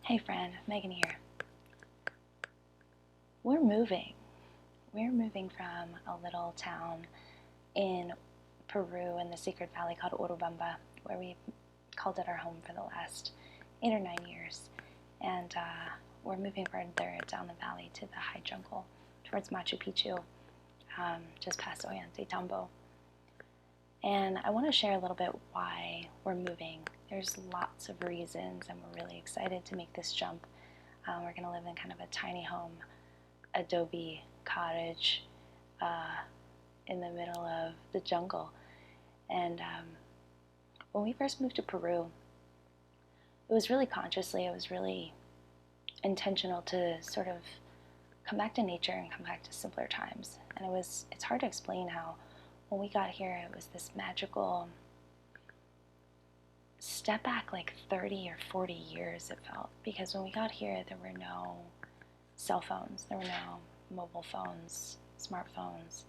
Hey friend, Megan here. We're moving. We're moving from a little town in Peru in the Secret Valley called Urubamba, where we called it our home for the last 8 or 9 years. And we're moving further down the valley to the high jungle towards Machu Picchu, just past Ollantaytambo. And I want to share a little bit why we're moving. There's lots of reasons, and we're really excited to make this jump. We're going to live in kind of a tiny home, adobe cottage in the middle of the jungle. And when we first moved to Peru, it was really consciously, it was really intentional to sort of come back to nature and come back to simpler times. And it's hard to explain how when we got here, it was this magical step back like 30 or 40 years, it felt. Because when we got here, there were no cell phones, there were no mobile phones, smartphones.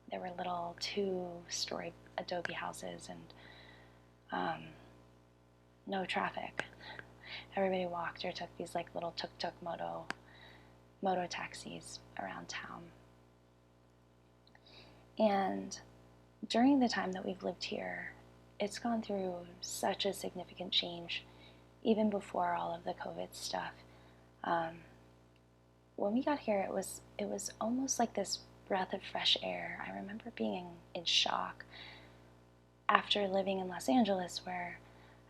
There were little 2-story adobe houses and no traffic. Everybody walked or took these like little tuk-tuk moto taxis around town. And during the time that we've lived here, it's gone through such a significant change, even before all of the COVID stuff. When we got here, it was almost like this breath of fresh air. I remember being in shock after living in Los Angeles, where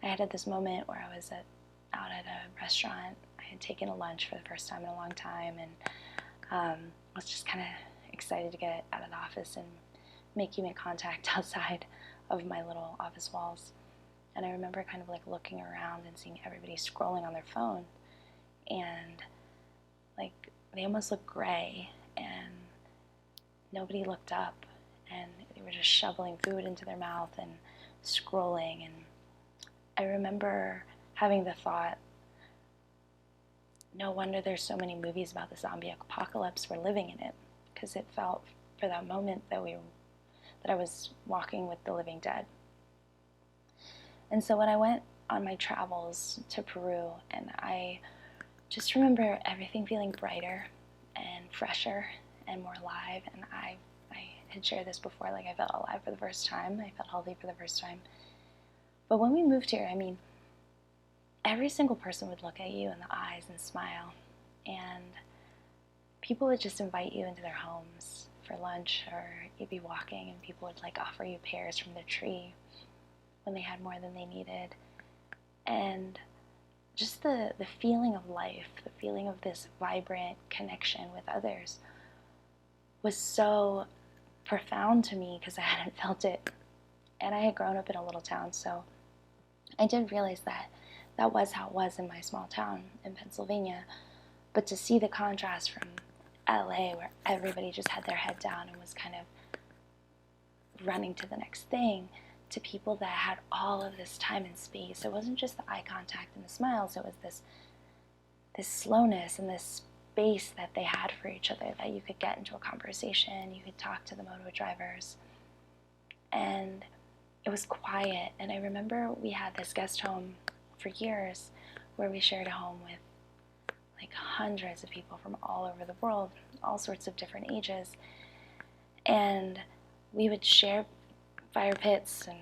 I had this moment where I was out at a restaurant. I had taken a lunch for the first time in a long time, and I was just kind of excited to get out of the office and make human contact outside of my little office walls. And I remember kind of like looking around and seeing everybody scrolling on their phone, and like they almost looked gray, and nobody looked up, and they were just shoveling food into their mouth and scrolling. And I remember having the thought, no wonder there's so many movies about the zombie apocalypse. We're living in it, because it felt for that moment that I was walking with the living dead. And so when I went on my travels to Peru, and I just remember everything feeling brighter and fresher and more alive. And I had shared this before, like I felt alive for the first time. I felt healthy for the first time. But when we moved here, I mean, every single person would look at you in the eyes and smile. And people would just invite you into their homes for lunch, or you'd be walking and people would like offer you pears from the tree when they had more than they needed. And just the feeling of life, the feeling of this vibrant connection with others was so profound to me, because I hadn't felt it. And I had grown up in a little town, so I did realize that was how it was in my small town in Pennsylvania. But to see the contrast from LA, where everybody just had their head down and was kind of running to the next thing, to people that had all of this time and space. It wasn't just the eye contact and the smiles, it was this slowness and this space that they had for each other, that you could get into a conversation, you could talk to the moto drivers. And it was quiet. And I remember we had this guest home for years where we shared a home with like hundreds of people from all over the world, all sorts of different ages. And we would share fire pits and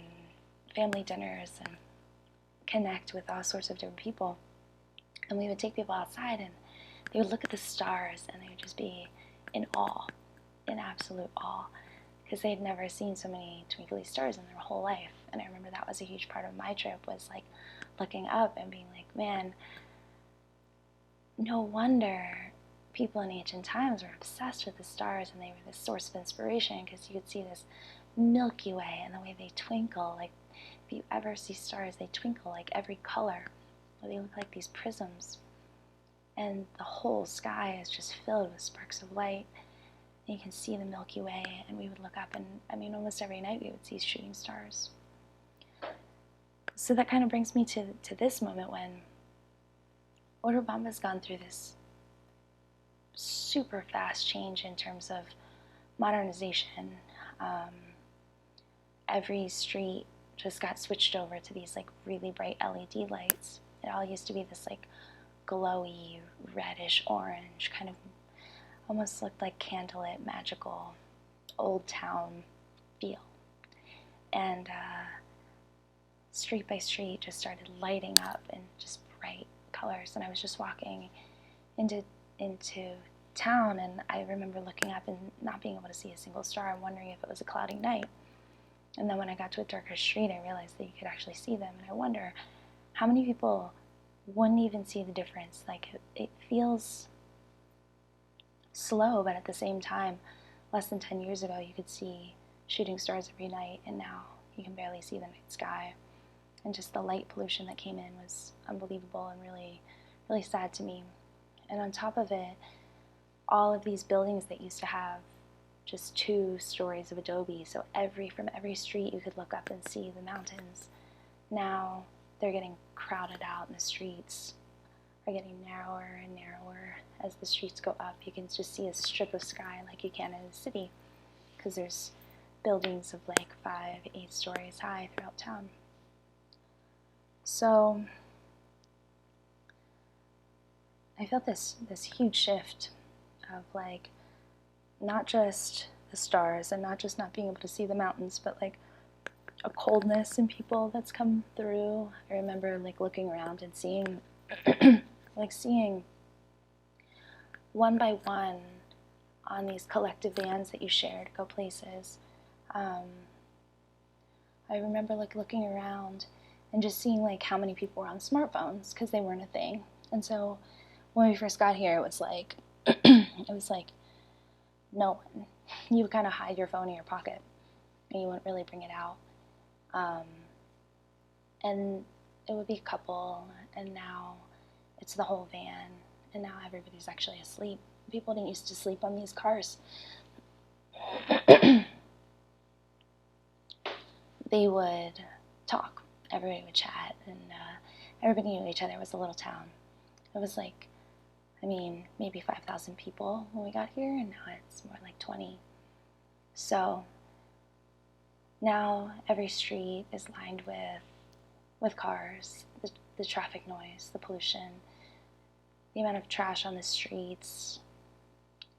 family dinners and connect with all sorts of different people. And we would take people outside, and they would look at the stars, and they would just be in awe, in absolute awe, because they'd never seen so many twinkly stars in their whole life. And I remember that was a huge part of my trip, was like looking up and being like, man, no wonder people in ancient times were obsessed with the stars, and they were this source of inspiration, because you could see this Milky Way and the way they twinkle. Like, if you ever see stars, they twinkle like every color. They look like these prisms. And the whole sky is just filled with sparks of light. And you can see the Milky Way, and we would look up, and I mean, almost every night we would see shooting stars. So that kind of brings me to this moment when Urubamba's gone through this super fast change in terms of modernization. Every street just got switched over to these like really bright LED lights, It all used to be this like glowy, reddish orange, kind of almost looked like candlelit, magical, old town feel. And street by street just started lighting up in just bright colors. And I was just walking into town, and I remember looking up and not being able to see a single star and wondering if it was a cloudy night. And then when I got to a darker street, I realized that you could actually see them. And I wonder how many people wouldn't even see the difference. Like, it feels slow, but at the same time, less than 10 years ago, you could see shooting stars every night, and now you can barely see the night sky. And just the light pollution that came in was unbelievable and really, really sad to me. And on top of it, all of these buildings that used to have just 2 stories of adobe, so from every street you could look up and see the mountains. Now they're getting crowded out, and the streets are getting narrower and narrower. As the streets go up, you can just see a strip of sky like you can in a city, because there's buildings of like 5, 8 stories high throughout town. So I felt this huge shift of like not just the stars and not just not being able to see the mountains, but like a coldness in people that's come through. I remember like looking around and seeing seeing one by one on these collective vans that you share to go places. I remember like looking around and just seeing like how many people were on smartphones, because they weren't a thing. And so when we first got here, it was like no one. You would kind of hide your phone in your pocket, and you wouldn't really bring it out. And it would be a couple, and now it's the whole van, and now everybody's actually asleep. People didn't used to sleep on these cars. They would talk. Everybody would chat, and everybody knew each other. It was a little town. It was like, maybe 5,000 people when we got here, and now it's more like 20. So now every street is lined with cars, the traffic noise, the pollution, the amount of trash on the streets.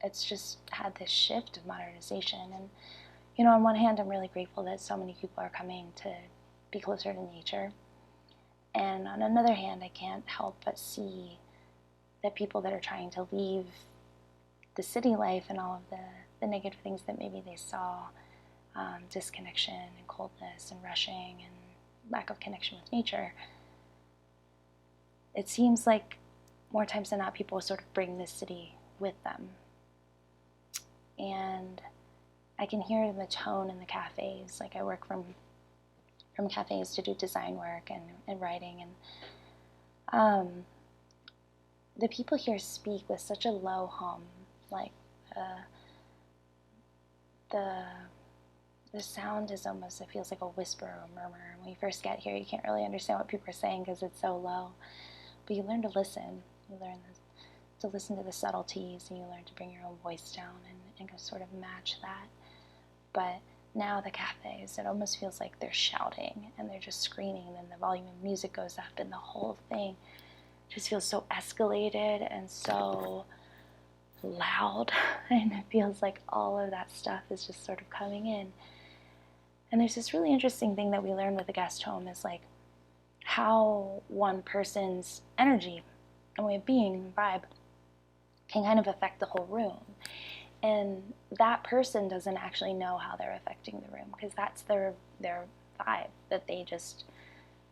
It's just had this shift of modernization. And, on one hand, I'm really grateful that so many people are coming to be closer to nature. And on another hand, I can't help but see that people that are trying to leave the city life and all of the negative things that maybe they saw, disconnection and coldness and rushing and lack of connection with nature, it seems like more times than not people sort of bring this city with them. And I can hear it in the tone in the cafes. Like, I work from cafes to do design work and writing, and the people here speak with such a low hum, like the sound is almost, it feels like a whisper or a murmur. When you first get here, you can't really understand what people are saying because it's so low, but you learn to listen. You learn to listen to the subtleties, and you learn to bring your own voice down and sort of match that. But now the cafes, it almost feels like they're shouting and they're just screaming, and then the volume of music goes up, and the whole thing just feels so escalated and so loud, and it feels like all of that stuff is just sort of coming in. And there's this really interesting thing that we learned with the guest home, is like how one person's energy and way of being and vibe can kind of affect the whole room. And that person doesn't actually know how they're affecting the room, because that's their vibe that they just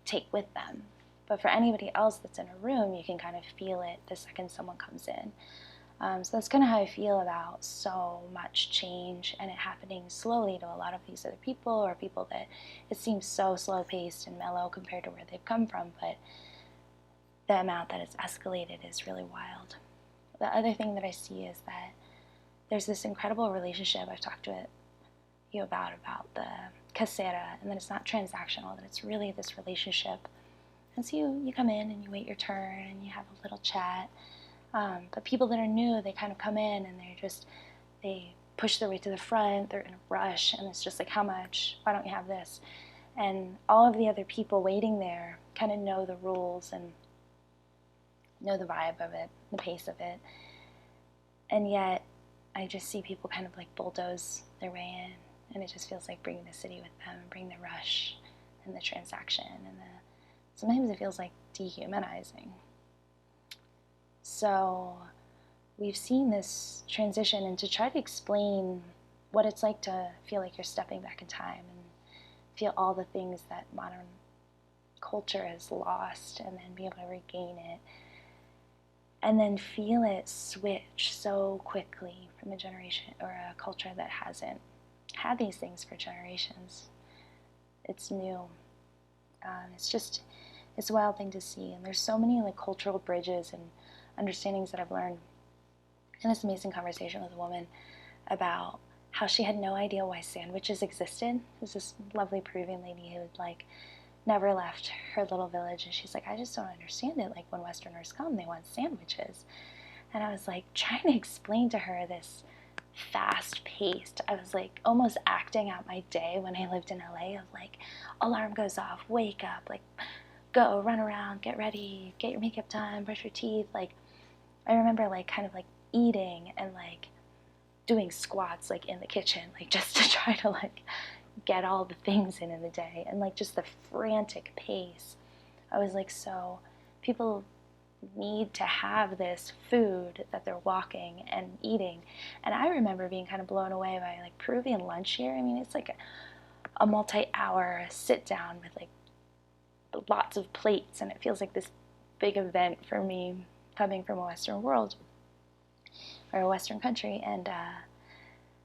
take with them. But for anybody else that's in a room, you can kind of feel it the second someone comes in. So that's kind of how I feel about so much change and it happening slowly to a lot of these other people, or people that it seems so slow-paced and mellow compared to where they've come from, but the amount that it's escalated is really wild. The other thing that I see is that there's this incredible relationship I've talked to you about the casera, and that it's not transactional, that it's really this relationship. And so you come in and you wait your turn and you have a little chat. But people that are new, they kind of come in and they push their way to the front, they're in a rush, and it's just like, how much? Why don't you have this? And all of the other people waiting there kind of know the rules, and know the vibe of it, the pace of it. And yet, I just see people kind of like bulldoze their way in, and it just feels like bringing the city with them, and bring the rush and the transaction, and sometimes it feels like dehumanizing. So we've seen this transition, and to try to explain what it's like to feel like you're stepping back in time and feel all the things that modern culture has lost, and then be able to regain it, and then feel it switch so quickly from a generation or a culture that hasn't had these things for generations. It's new. It's a wild thing to see. And there's so many like cultural bridges and understandings that I've learned in this amazing conversation with a woman about how she had no idea why sandwiches existed. There's this lovely Peruvian lady who had like never left her little village, and she's like, I just don't understand it. Like when Westerners come, they want sandwiches. And I was like trying to explain to her this fast-paced, I was like almost acting out my day when I lived in LA of like, alarm goes off, wake up, like go, run around, get ready, get your makeup done, brush your teeth. Like I remember like kind of like eating and like doing squats like in the kitchen, like just to try to like get all the things in the day, and like just the frantic pace. I was like, so people need to have this food that they're walking and eating. And I remember being kind of blown away by like Peruvian lunch here. I mean, it's like a multi-hour sit down with like lots of plates, and it feels like this big event for me coming from a Western world or a Western country. And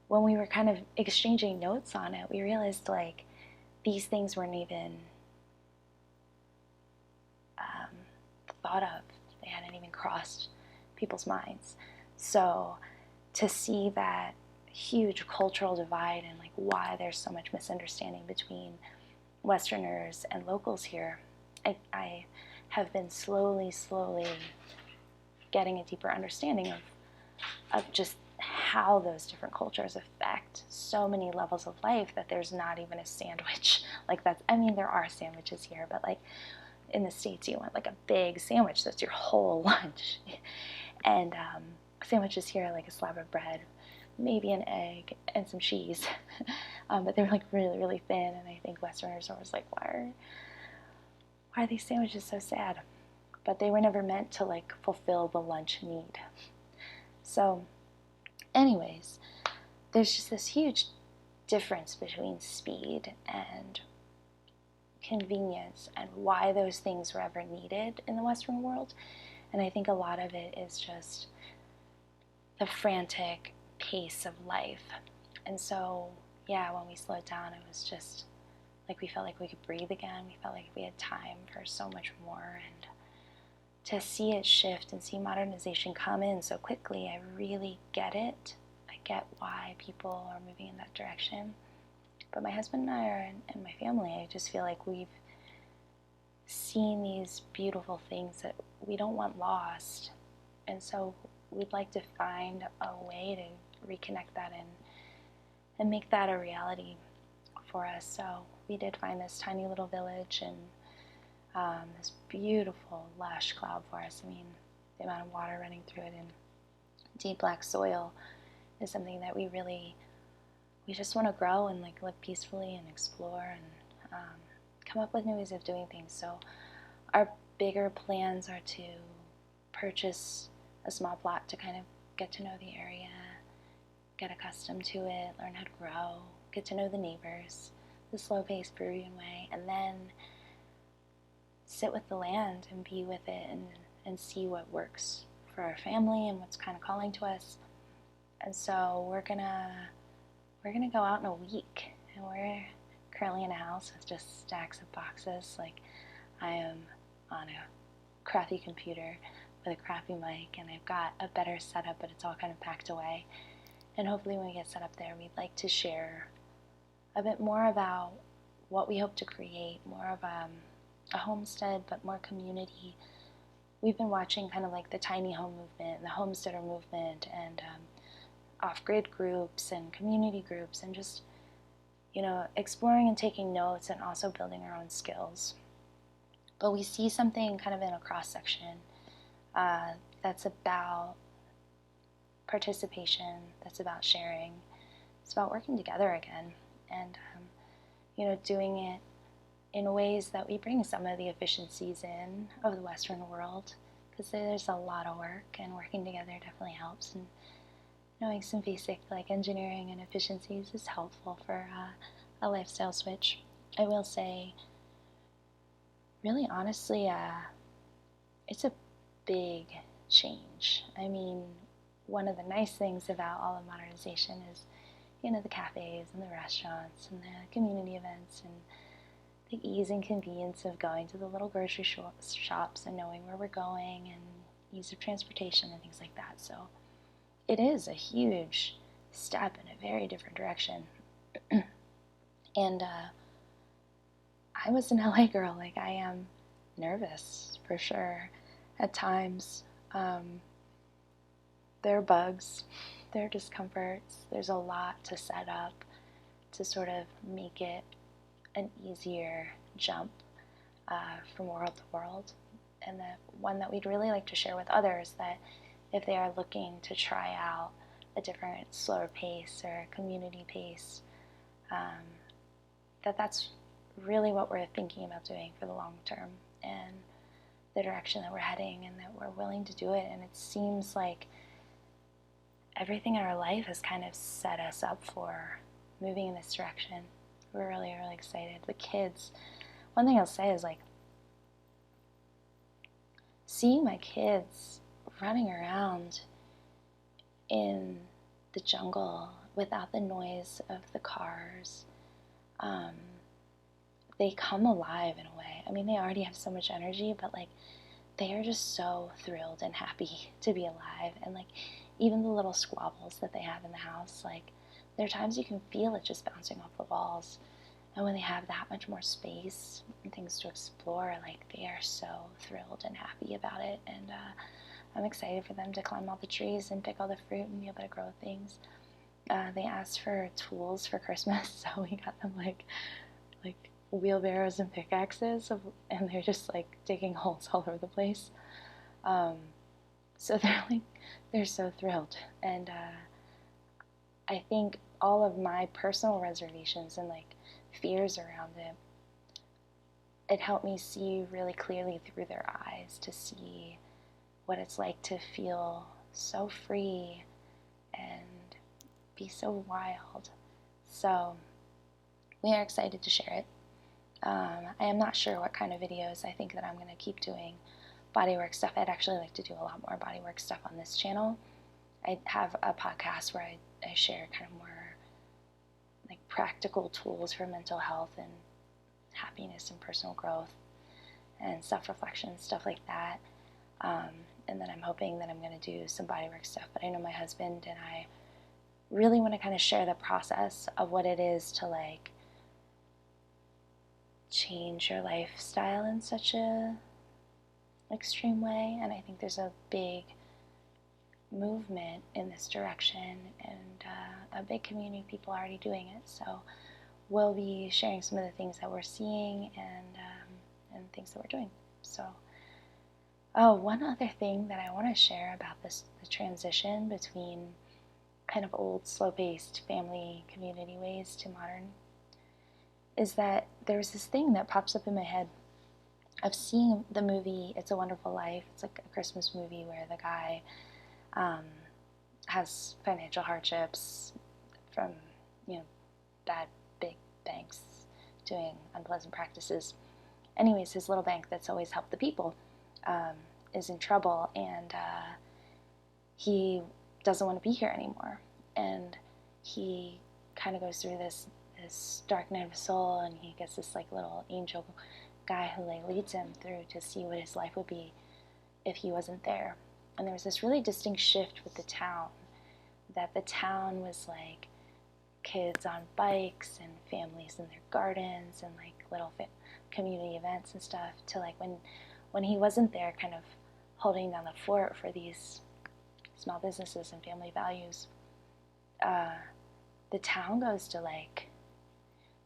when we were kind of exchanging notes on it, we realized like these things weren't even thought of. They hadn't even crossed people's minds. So to see that huge cultural divide and like why there's so much misunderstanding between Westerners and locals here, I have been slowly getting a deeper understanding of just how those different cultures affect so many levels of life, that there's not even a sandwich. Like that's, I mean, there are sandwiches here, but like in the States you want like a big sandwich that's your whole lunch. And sandwiches here are like a slab of bread, maybe an egg and some cheese. But they're like really thin, and I think Westerners are always like, why are these sandwiches so sad? But they were never meant to like fulfill the lunch need. So anyways, there's just this huge difference between speed and convenience, and why those things were ever needed in the Western world. And I think a lot of it is just the frantic pace of life. And so, yeah, when we slowed down, it was just like we felt like we could breathe again. We felt like we had time for so much more. And to see it shift and see modernization come in so quickly, I really get it. I get why people are moving in that direction. But my husband and I and my family, I just feel like we've seen these beautiful things that we don't want lost. And so we'd like to find a way to reconnect that and make that a reality for us. So we did find this tiny little village, and this beautiful lush cloud forest. I mean, the amount of water running through it and deep black soil is something that we just want to grow and like live peacefully and explore and come up with new ways of doing things. So our bigger plans are to purchase a small plot to kind of get to know the area, get accustomed to it, learn how to grow, get to know the neighbors, the slow-paced Peruvian way, and then sit with the land and be with it and see what works for our family and what's kind of calling to us. And so we're gonna go out in a week, and we're currently in a house with just stacks of boxes. Like I am on a crappy computer with a crappy mic, and I've got a better setup, but it's all kind of packed away. And hopefully when we get set up there, we'd like to share a bit more about what we hope to create, more of a homestead, but more community. We've been watching kind of like the tiny home movement, the homesteader movement, and off-grid groups and community groups, and just, you know, exploring and taking notes and also building our own skills. But we see something kind of in a cross-section that's about participation, that's about sharing, it's about working together again, and doing it in ways that we bring some of the efficiencies in of the Western world, because there's a lot of work, and working together definitely helps, and knowing some basic engineering and efficiencies is helpful for a lifestyle switch. I will say, really honestly, it's a big change. I mean, one of the nice things about all of modernization is, the cafes and the restaurants and the community events and the ease and convenience of going to the little grocery shops and knowing where we're going and ease of transportation and things like that. So it is a huge step in a very different direction. And I was an LA girl. I am nervous for sure at times. There are bugs, there are discomforts, there's a lot to set up to sort of make it an easier jump from world to world, and the one that we'd really like to share with others, that if they are looking to try out a different, slower pace or community pace, that's really what we're thinking about doing for the long term, and the direction that we're heading, and that we're willing to do it. And it seems like everything in our life has kind of set us up for moving in this direction. We're really, really excited. The kids, one thing I'll say is seeing my kids running around in the jungle without the noise of the cars, they come alive in a way. I mean, they already have so much energy, but they are just so thrilled and happy to be alive. And even the little squabbles that they have in the house, there are times you can feel it just bouncing off the walls. And when they have that much more space and things to explore, they are so thrilled and happy about it. And I'm excited for them to climb all the trees and pick all the fruit and be able to grow things. They asked for tools for Christmas, so we got them wheelbarrows and pickaxes, and they're just digging holes all over the place. So they're so thrilled. And I think all of my personal reservations and fears around it helped me see really clearly through their eyes, to see what it's like to feel so free and be so wild. So we are excited to share it. I am not sure what kind of videos. I think that I'm going to keep doing bodywork stuff. I'd actually like to do a lot more bodywork stuff on this channel. I have a podcast where I share kind of more practical tools for mental health and happiness and personal growth and self-reflection, stuff like that. And then I'm hoping that I'm going to do some bodywork stuff. But I know my husband and I really want to kind of share the process of what it is to change your lifestyle in such a extreme way. And I think there's a big movement in this direction, and a big community of people already doing it. So we'll be sharing some of the things that we're seeing and things that we're doing. So, one other thing that I want to share about the transition between kind of old, slow-paced family community ways to modern, is that there's this thing that pops up in my head of seeing the movie It's a Wonderful Life. It's like a Christmas movie where the guy has financial hardships from, bad big banks doing unpleasant practices. Anyways, his little bank that's always helped the people is in trouble, and he doesn't want to be here anymore. And he kind of goes through this dark night of his soul, and he gets this little angel guy who leads him through to see what his life would be if he wasn't there. And there was this really distinct shift with the town, that the town was kids on bikes and families in their gardens and little community events and stuff, to when he wasn't there, kind of holding down the fort for these small businesses and family values. The town goes to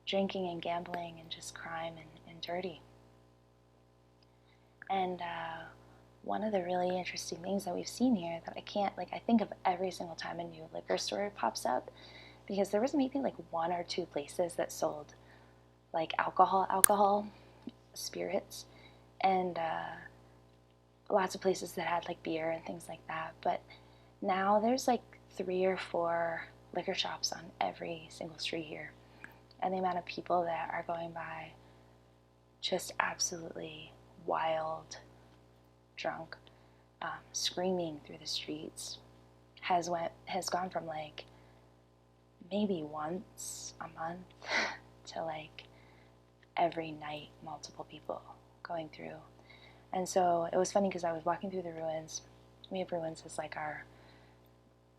drinking and gambling and just crime and dirty. And one of the really interesting things that we've seen here that I can't, like, I think of every single time a new liquor store pops up, because there was maybe like one or two places that sold like alcohol, spirits, and lots of places that had like beer and things like that. But now there's like 3 or 4 liquor shops on every single street here. And the amount of people that are going by just absolutely wild, drunk, screaming through the streets has gone from like maybe once a month to like every night, multiple people going through. And so it was funny because I was walking through the ruins. We have ruins as like our,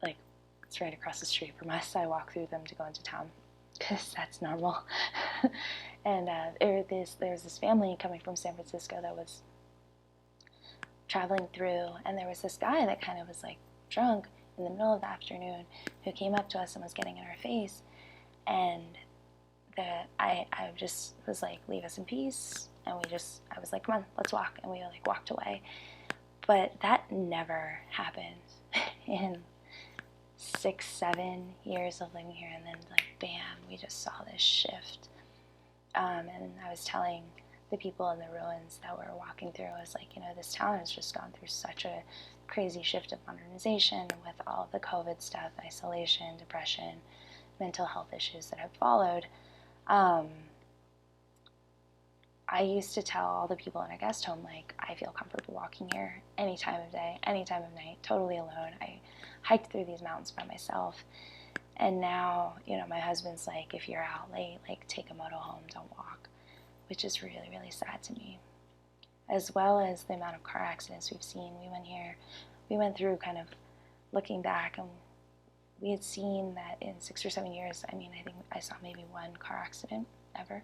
like, it's right across the street from us. I walk through them to go into town because that's normal. And there was this family coming from San Francisco that was traveling through, and there was this guy that kind of was like drunk in the middle of the afternoon who came up to us and was getting in our face. And I just was like, leave us in peace. And I was like, come on, let's walk. And we like walked away. But that never happened in 6, 7 years of living here. And then like, bam, we just saw this shift. And I was telling the people in the ruins that we're walking through, I was like, this town has just gone through such a crazy shift of modernization with all the COVID stuff, isolation, depression, mental health issues that have followed. I used to tell all the people in a guest home, like, I feel comfortable walking here any time of day, any time of night, totally alone. I hiked through these mountains by myself. And now, my husband's like, if you're out late, like, take a moto home, don't walk, which is really, really sad to me. As well as the amount of car accidents we've seen. We went through kind of looking back, and we had seen that in 6 or 7 years, I think I saw maybe 1 car accident ever.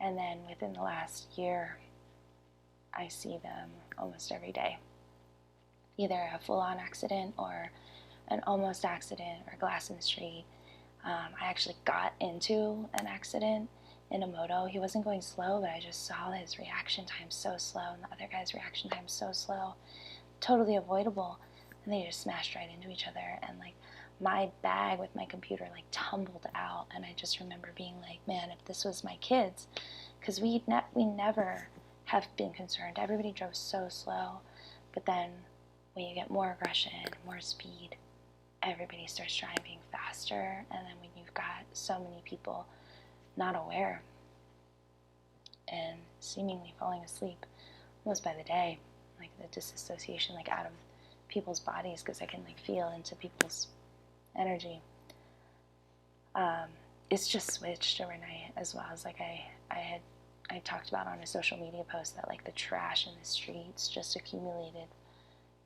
And then within the last year, I see them almost every day. Either a full-on accident or an almost accident or glass in the street. I actually got into an accident in a moto. He wasn't going slow, but I just saw his reaction time so slow and the other guy's reaction time so slow. Totally avoidable. And they just smashed right into each other. And like my bag with my computer like tumbled out. And I just remember being like, man, if this was my kids, because we never have been concerned. Everybody drove so slow. But then when you get more aggression, more speed, everybody starts driving faster. And then when you've got so many people not aware and seemingly falling asleep almost by the day, like the disassociation like out of people's bodies, because I can like feel into people's energy. It's just switched overnight, as well as like I talked about on a social media post that like the trash in the streets just accumulated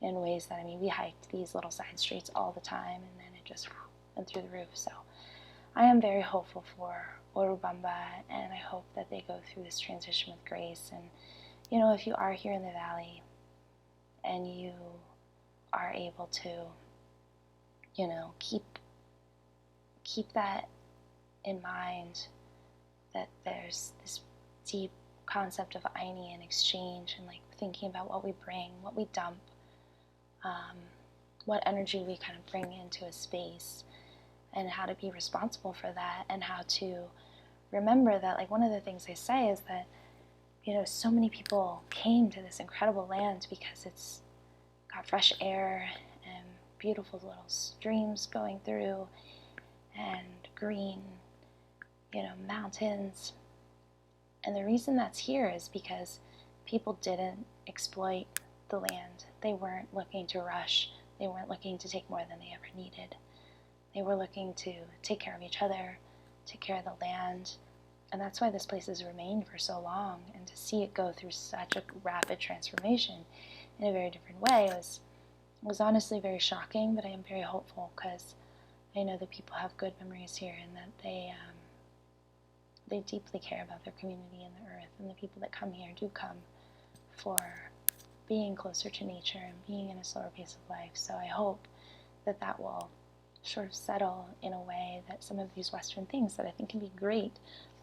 in ways that, we hiked these little side streets all the time, and then it just went through the roof. So I am very hopeful for Urubamba, and I hope that they go through this transition with grace. And if you are here in the valley and you are able to keep that in mind, that there's this deep concept of Aini and exchange, and like thinking about what we bring, what we dump, what energy we kind of bring into a space, and how to be responsible for that, and how to remember that, like, one of the things they say is that so many people came to this incredible land because it's got fresh air and beautiful little streams going through and green mountains. And the reason that's here is because people didn't exploit the land. They weren't looking to rush. They weren't looking to take more than they ever needed. They were looking to take care of each other, take care of the land. And that's why this place has remained for so long. And to see it go through such a rapid transformation in a very different way was honestly very shocking, but I am very hopeful, because I know that people have good memories here, and that they deeply care about their community and the earth, and the people that come here do come for being closer to nature and being in a slower pace of life. So I hope that that will sort of settle in a way that some of these Western things that I think can be great,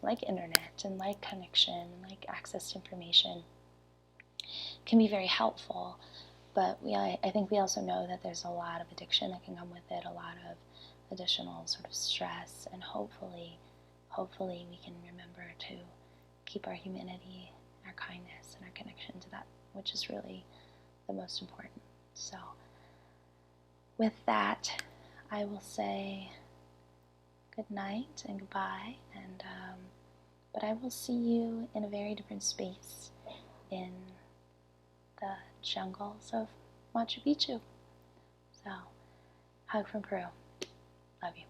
like internet and like connection and like access to information, can be very helpful. But I think we also know that there's a lot of addiction that can come with it, a lot of additional sort of stress, and hopefully we can remember to keep our humanity, our kindness, and our connection to that, which is really the most important. So with that, I will say good night and goodbye, and but I will see you in a very different space in the jungles of Machu Picchu. So, hug from Peru. Love you.